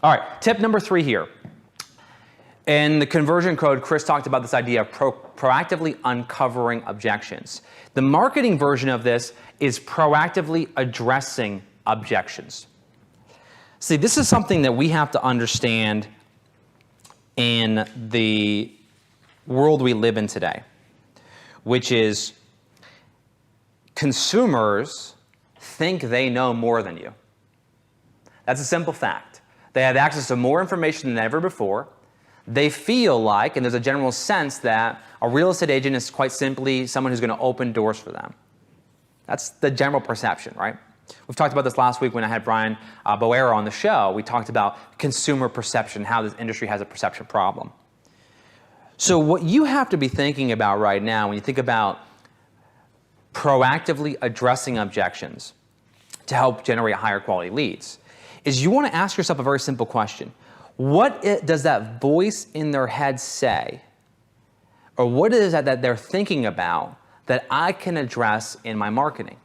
All right, tip number 3 here. In the conversion code, Chris talked about this idea of proactively uncovering objections. The marketing version of this is proactively addressing objections. See, this is something that we have to understand in the world we live in today, which is consumers think they know more than you. That's a simple fact. They have access to more information than ever before. They feel like, and there's a general sense that a real estate agent is quite simply someone who's going to open doors for them. That's the general perception, right? We've talked about this last week when I had Brian Boera on the show. We talked about consumer perception, how this industry has a perception problem. So what you have to be thinking about right now when you think about proactively addressing objections to help generate higher quality leads is you want to ask yourself a very simple question. What does that voice in their head say? Or what is that they're thinking about that I can address in my marketing?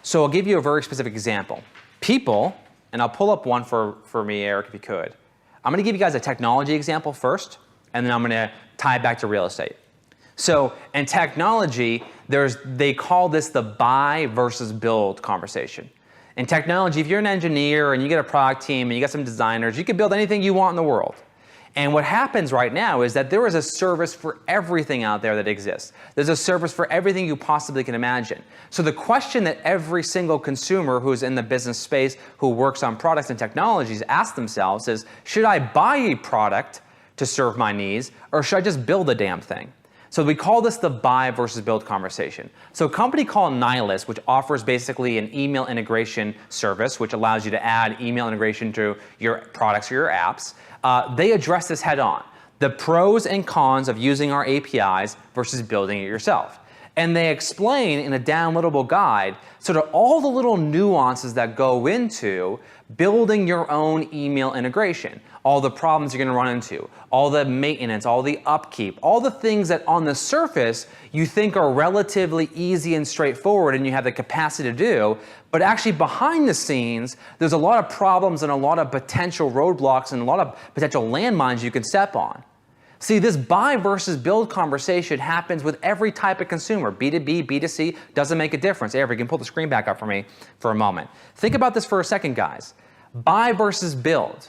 So I'll give you a very specific example. People, and I'll pull up one for me, Eric, if you could. I'm going to give you guys a technology example first, and then I'm going to tie it back to real estate. So in technology, they call this the buy versus build conversation. In technology, if you're an engineer and you get a product team and you got some designers, you can build anything you want in the world. And what happens right now is that there is a service for everything out there that exists. There's a service for everything you possibly can imagine. So the question that every single consumer who's in the business space, who works on products and technologies, ask themselves is, should I buy a product to serve my needs, or should I just build a damn thing? So we call this the buy versus build conversation. So a company called Nihilist, which offers basically an email integration service, which allows you to add email integration to your products or your apps, they address this head on. The pros and cons of using our APIs versus building it yourself. And they explain in a downloadable guide sort of all the little nuances that go into building your own email integration, all the problems you're going to run into, all the maintenance, all the upkeep, all the things that on the surface you think are relatively easy and straightforward and you have the capacity to do, but actually behind the scenes, there's a lot of problems and a lot of potential roadblocks and a lot of potential landmines you can step on. See, this buy versus build conversation happens with every type of consumer. B2B, B2C, doesn't make a difference. Eric, you can pull the screen back up for me for a moment. Think about this for a second, guys. Buy versus build.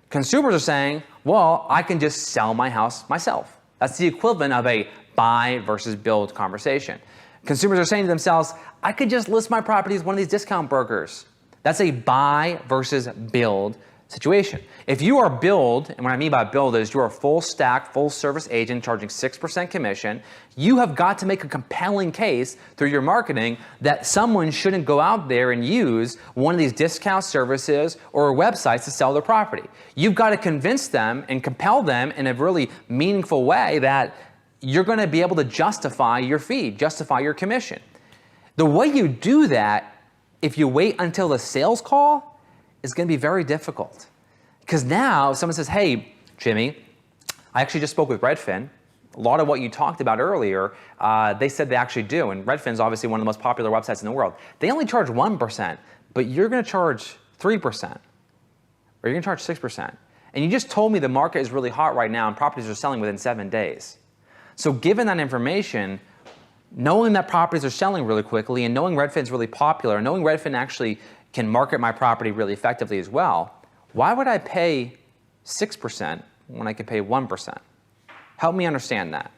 Consumers are saying, well, I can just sell my house myself. That's the equivalent of a buy versus build conversation. Consumers are saying to themselves, I could just list my property as one of these discount brokers. That's a buy versus build situation. If you are build, and what I mean by build is you're a full stack, full service agent charging 6% commission, you have got to make a compelling case through your marketing that someone shouldn't go out there and use one of these discount services or websites to sell their property. You've got to convince them and compel them in a really meaningful way that you're going to be able to justify your fee, justify your commission. The way you do that, if you wait until the sales call, is going to be very difficult. Because now if someone says, hey, Jimmy, I actually just spoke with Redfin. A lot of what you talked about earlier, they said they actually do. And Redfin's obviously one of the most popular websites in the world. They only charge 1%, but you're going to charge 3%, or you're going to charge 6%. And you just told me the market is really hot right now and properties are selling within 7 days. So given that information, knowing that properties are selling really quickly and knowing Redfin's really popular, and knowing Redfin actually can market my property really effectively as well, why would I pay 6% when I can pay 1%? Help me understand that.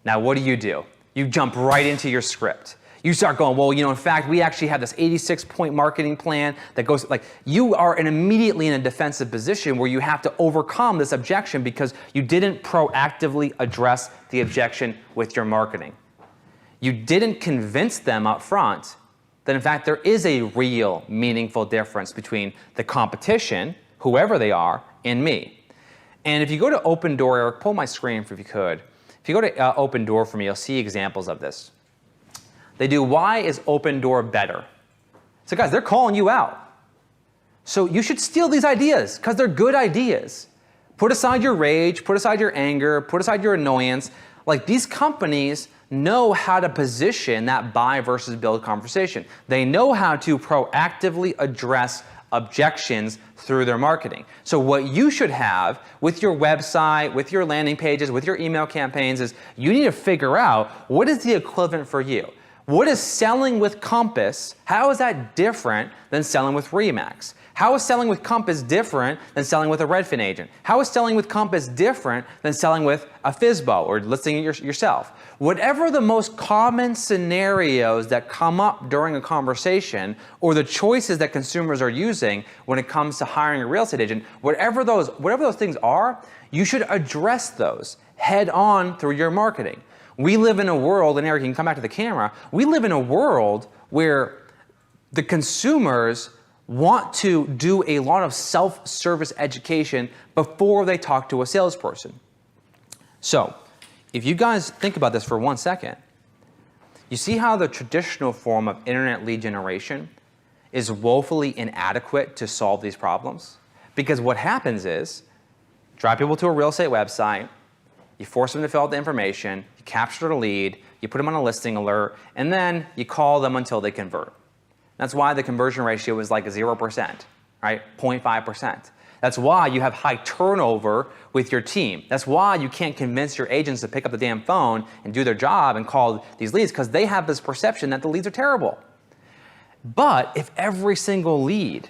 Now, what do? You jump right into your script. You start going, well, in fact, we actually have this 86-point marketing plan that goes, you are immediately in a defensive position where you have to overcome this objection because you didn't proactively address the objection with your marketing. You didn't convince them up front that in fact there is a real meaningful difference between the competition, whoever they are, and me. And if you go to Open Door, Eric, pull my screen if you could. If you go to Open Door for me, you'll see examples of this. They do, why is Open Door better? So guys, they're calling you out. So you should steal these ideas because they're good ideas. Put aside your rage, put aside your anger, put aside your annoyance. These companies know how to position that buy versus build conversation. They know how to proactively address objections through their marketing. So what you should have with your website, with your landing pages, with your email campaigns is you need to figure out what is the equivalent for you. What is selling with Compass? How is that different than selling with Remax? How is selling with Compass different than selling with a Redfin agent? How is selling with Compass different than selling with a FSBO or listing it yourself? Whatever the most common scenarios that come up during a conversation or the choices that consumers are using when it comes to hiring a real estate agent, whatever those things are, you should address those head on through your marketing. We live in a world, and Eric, you can come back to the camera, we live in a world where the consumers want to do a lot of self-service education before they talk to a salesperson. So, if you guys think about this for 1 second, you see how the traditional form of internet lead generation is woefully inadequate to solve these problems? Because what happens is, drive people to a real estate website, you force them to fill out the information, you capture the lead, you put them on a listing alert, and then you call them until they convert. That's why the conversion ratio is like 0%, right? 0.5%. That's why you have high turnover with your team. That's why you can't convince your agents to pick up the damn phone and do their job and call these leads, because they have this perception that the leads are terrible. But if every single lead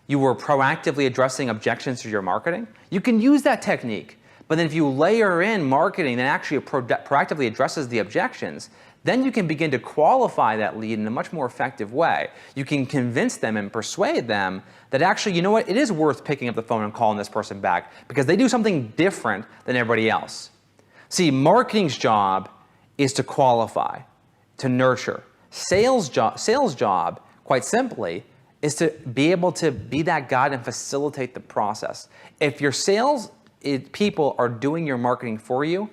you were proactively addressing objections to your marketing, you can use that technique. But then if you layer in marketing that actually proactively addresses the objections, then you can begin to qualify that lead in a much more effective way. You can convince them and persuade them that actually, you know what, it is worth picking up the phone and calling this person back because they do something different than everybody else. See, marketing's job is to qualify, to nurture. Sales job, quite simply, is to be able to be that guide and facilitate the process. If your sales people are doing your marketing for you,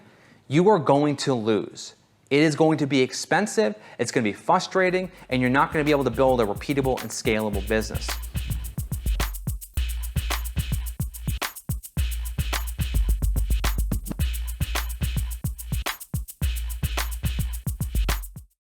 you are going to lose. It is going to be expensive, it's going to be frustrating, and you're not going to be able to build a repeatable and scalable business.